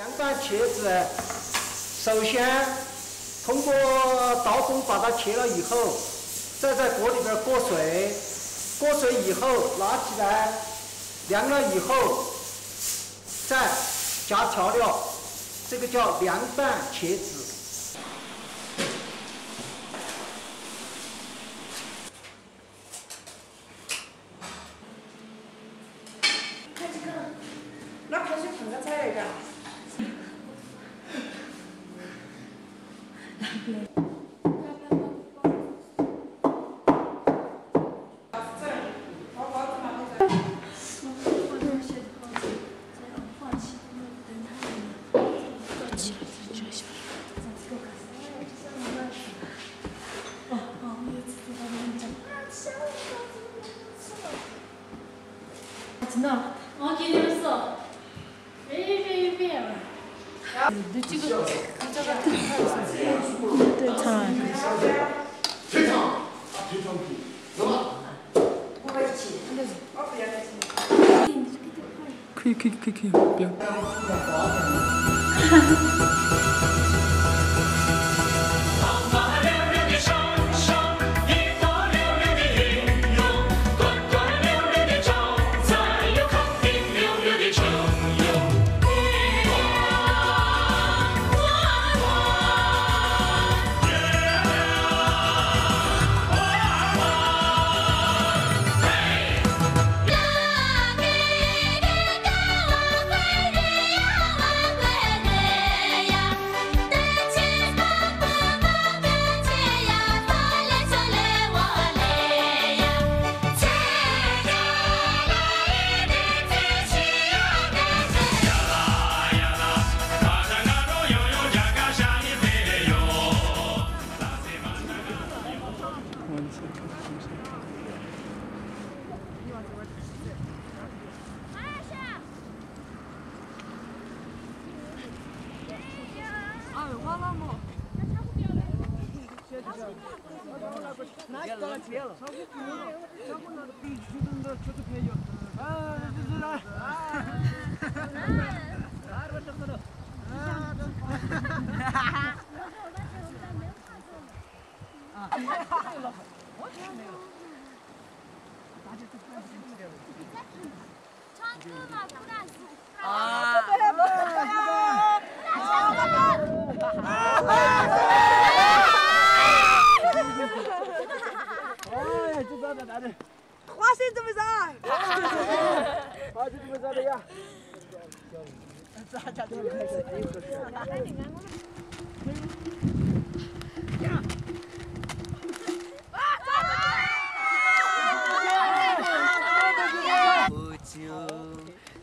凉拌茄子，首先通过刀工把它切了以后，再在锅里边过水，过水以后拿起来，凉了以后再加调料，这个叫凉拌茄子。 可以，不要。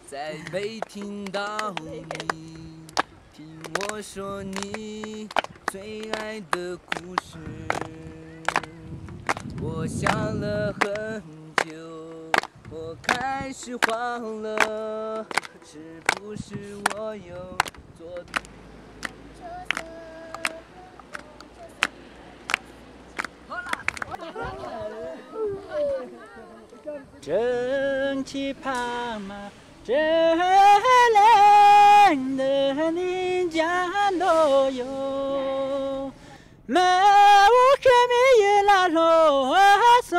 再没听到你听我说你最爱的故事，我想了很久，我开始慌了，是不是我又做正气怕嘛，这冷的人家都有，没我可没有拉罗嗦，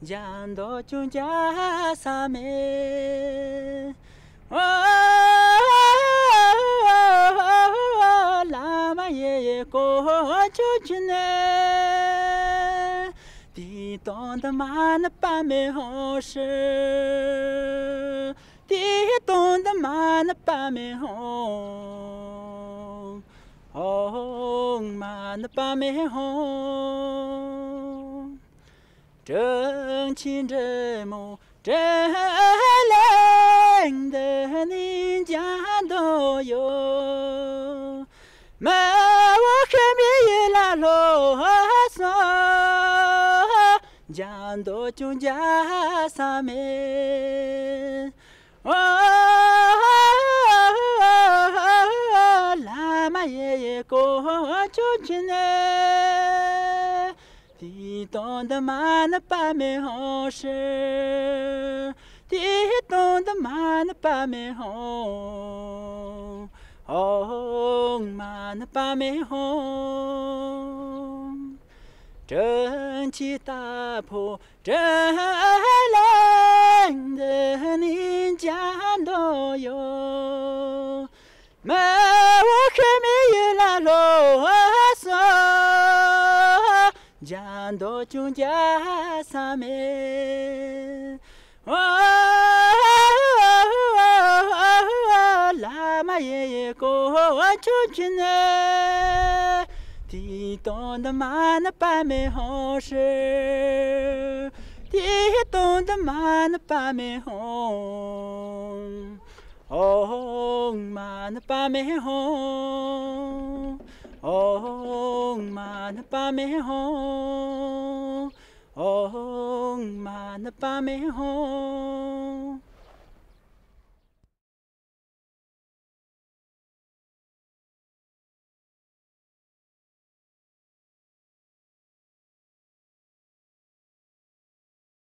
讲到就家啥没，喇嘛爷爷过就去呢。地动的嘛那办没好事，地动的嘛那办没好，哦嘛那办没好，正气正木正冷的人家都有，没我可没有拉罗嗦。讲到就家啥没，喇嘛爷爷过就去呢，地动的嘛那办没好事，地动的嘛 man pa me home. Hong man pa me home. Trân chi ta po trân lên de nin chan do yo. Ma wo ke mi la lo so. Jan do chung ja sa me. Lama ye ko chu chine. Ti don de man pa me ho shi. Ti don de man pa me ho. Ong man pa me ho. Ong man pa me ho. Ong man pa me ho.